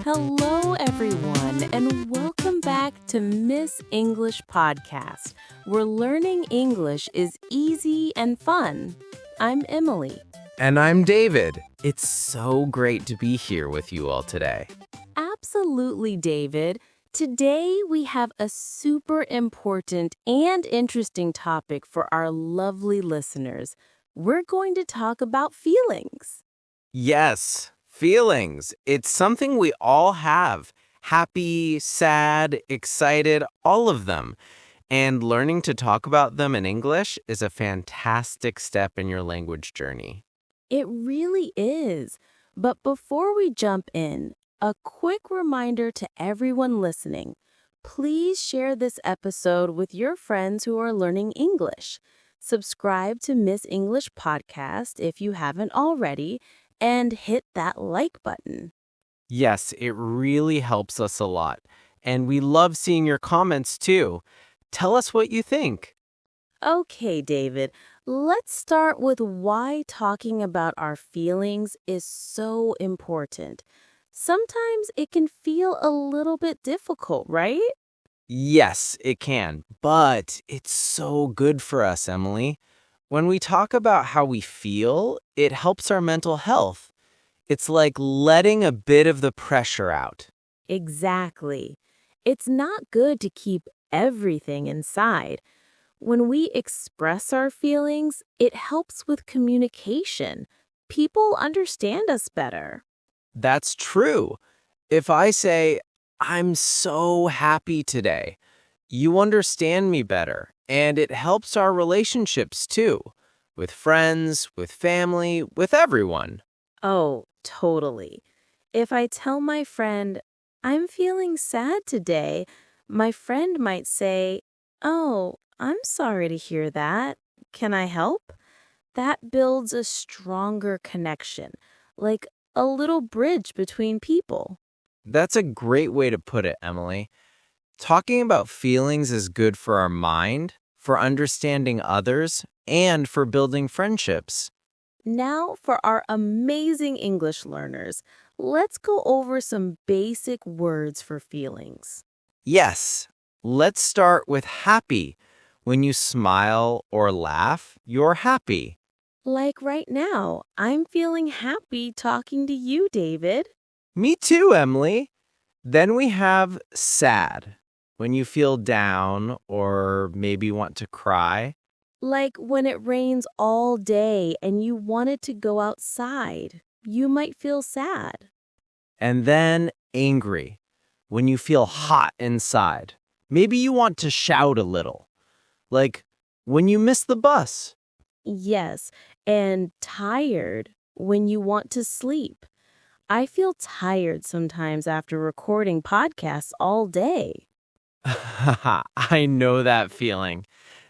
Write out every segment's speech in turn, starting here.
Hello, everyone, and welcome back to Miss English Podcast, where learning English is easy and fun. I'm Emily. And I'm David. It's so great to be here with you all today. Absolutely, David. Today, we have a super important and interesting topic for our lovely listeners. We're going to talk about feelings. Yes, feelings. It's something we all have. Happy, sad, excited, all of them. And learning to talk about them in English is a fantastic step in your language journey. It really is. But before we jump in, a quick reminder to everyone listening. Please share this episode with your friends who are learning English. Subscribe to Miss English Podcast if you haven't already, and hit that like button. Yes, it really helps us a lot. And we love seeing your comments too. Tell us what you think. Okay, David, let's start with why talking about our feelings is so important. Sometimes it can feel a little bit difficult, right? Yes, it can, but it's so good for us, Emily. When we talk about how we feel, it helps our mental health. It's like letting a bit of the pressure out. Exactly. It's not good to keep everything inside. When we express our feelings, it helps with communication. People understand us better. That's true. If I say, I'm so happy today, you understand me better, and it helps our relationships too, with friends, with family, with everyone. Oh, totally. If I tell my friend, I'm feeling sad today, my friend might say, Oh, I'm sorry to hear that. Can I help? That builds a stronger connection, like a little bridge between people. That's a great way to put it, Emily. Talking about feelings is good for our mind, for understanding others, and for building friendships. Now, for our amazing English learners, let's go over some basic words for feelings. Yes, let's start with happy. When you smile or laugh, you're happy. Like right now, I'm feeling happy talking to you, David. Me too, Emily. Then we have sad. When you feel down or maybe want to cry. Like when it rains all day and you wanted to go outside, you might feel sad. And then angry. When you feel hot inside. Maybe you want to shout a little. Like when you miss the bus. Yes, and tired when you want to sleep. I feel tired sometimes after recording podcasts all day. I know that feeling.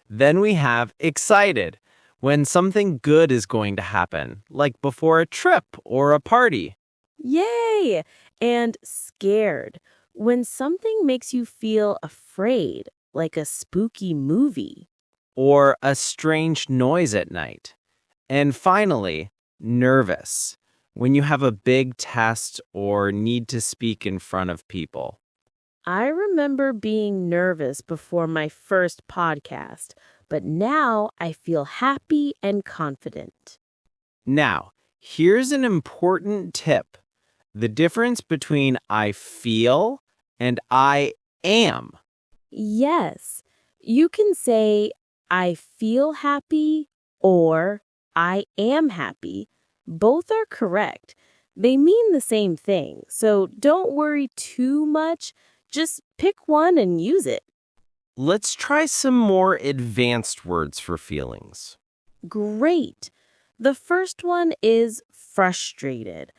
Then we have excited, when something good is going to happen, like before a trip or a party. Yay! And scared when something makes you feel afraid, like a spooky movie. Or a strange noise at night. And finally, nervous, when you have a big test or need to speak in front of people. I remember being nervous before my first podcast, but now I feel happy and confident. Now, here's an important tip. The difference between I feel and I am. Yes, you can say, I feel happy or I am happy. Both are correct. They mean the same thing, so don't worry too much. Just pick one and use it. Let's try some more advanced words for feelings. Great. The first one is frustrated.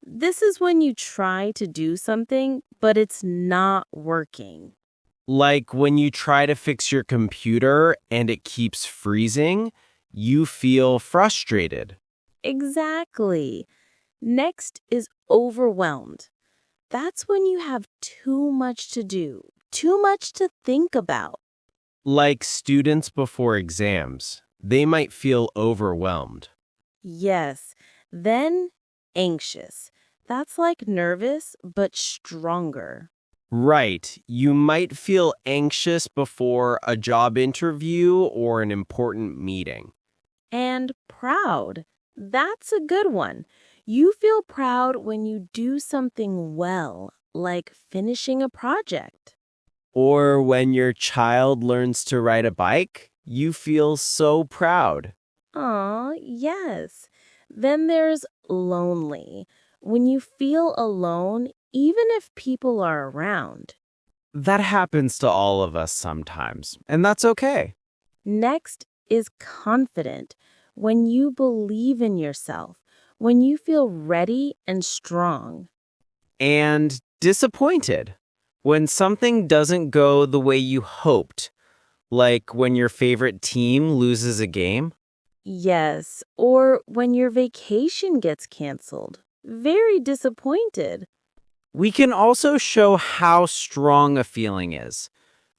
This is when you try to do something, but it's not working. Like when you try to fix your computer and it keeps freezing, you feel frustrated. Exactly. Next is overwhelmed. That's when you have too much to do, too much to think about. Like students before exams, they might feel overwhelmed. Yes. Then anxious. That's like nervous, but stronger. Right. You might feel anxious before a job interview or an important meeting. And proud. That's a good one. You feel proud when you do something well, like finishing a project. Or when your child learns to ride a bike, you feel so proud. Aw, yes. Then there's lonely. When you feel alone, even if people are around. That happens to all of us sometimes, and that's okay. Next is confident. When you believe in yourself, when you feel ready and strong. And disappointed when something doesn't go the way you hoped, like when your favorite team loses a game. Yes, or when your vacation gets canceled. Very disappointed. We can also show how strong a feeling is.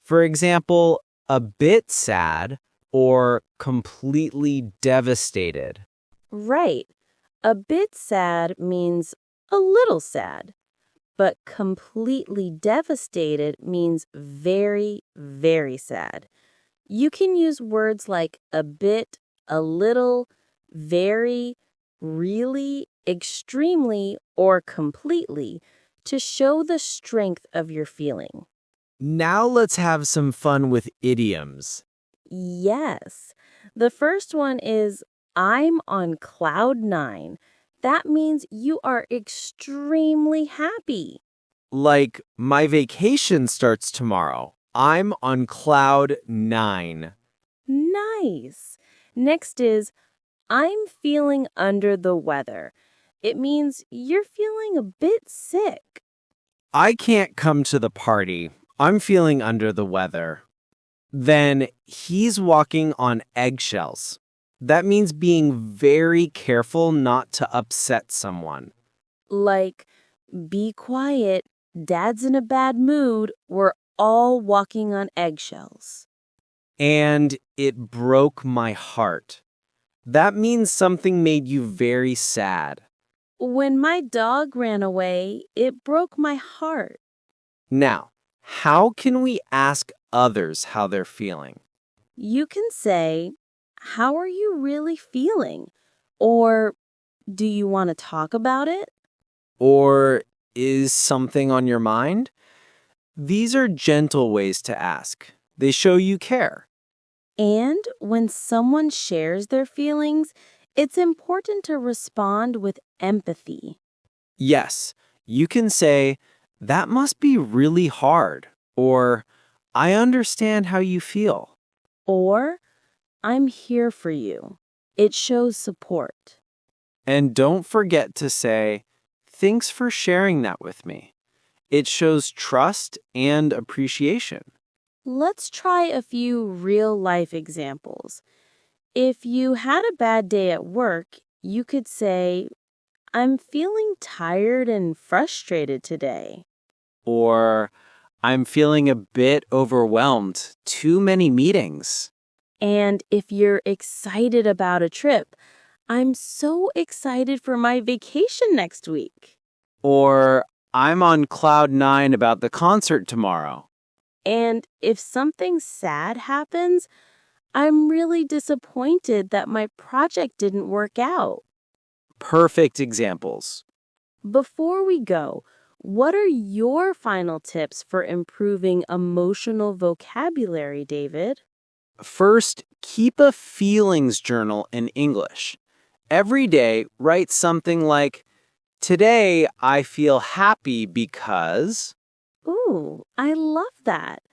For example, a bit sad or completely devastated. Right. A bit sad means a little sad, but completely devastated means very, very sad. You can use words like a bit, a little, very, really, extremely, or completely to show the strength of your feeling. Now let's have some fun with idioms. Yes. The first one is I'm on cloud nine. That means you are extremely happy. Like, my vacation starts tomorrow. I'm on cloud 9. Nice. Next is I'm feeling under the weather. It means you're feeling a bit sick. I can't come to the party. I'm feeling under the weather. Then he's walking on eggshells. That means being very careful not to upset someone. Like, be quiet. Dad's in a bad mood. We're all walking on eggshells. And it broke my heart. That means something made you very sad. When my dog ran away, it broke my heart. Now, how can we ask others how they're feeling? You can say, how are you really feeling? Or, do you want to talk about it? Or is something on your mind? These are gentle ways to ask. They show you care. And when someone shares their feelings, it's important to respond with empathy. Yes, you can say, that must be really hard. Or, I understand how you feel. Or, I'm here for you. It shows support. And don't forget to say, thanks for sharing that with me. It shows trust and appreciation. Let's try a few real-life examples. If you had a bad day at work, you could say, I'm feeling tired and frustrated today. Or, I'm feeling a bit overwhelmed. Too many meetings. And if you're excited about a trip, I'm so excited for my vacation next week. Or, I'm on cloud 9 about the concert tomorrow. And if something sad happens, I'm really disappointed that my project didn't work out. Perfect examples. Before we go, what are your final tips for improving emotional vocabulary, David? First, keep a feelings journal in English. Every day, write something like, today I feel happy because... Ooh, I love that.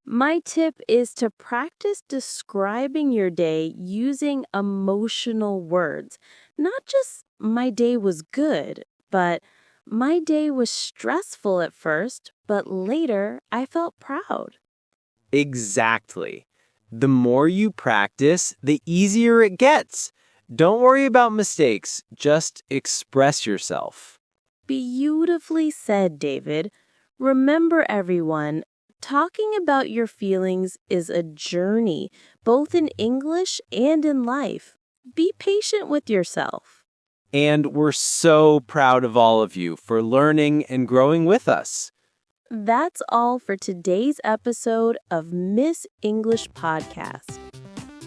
My tip is to practice describing your day using emotional words. Not just my day was good, but my day was stressful at first, but later I felt proud. Exactly. The more you practice, the easier it gets. Don't worry about mistakes. Just express yourself. Beautifully said, David. Remember, everyone, talking about your feelings is a journey, both in English and in life. Be patient with yourself. And we're so proud of all of you for learning and growing with us. That's all for today's episode of Miss English Podcast.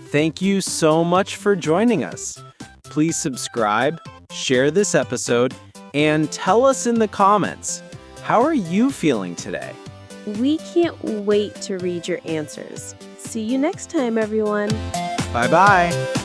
Thank you so much for joining us. Please subscribe, share this episode, and tell us in the comments, how are you feeling today? We can't wait to read your answers. See you next time, everyone. Bye-bye.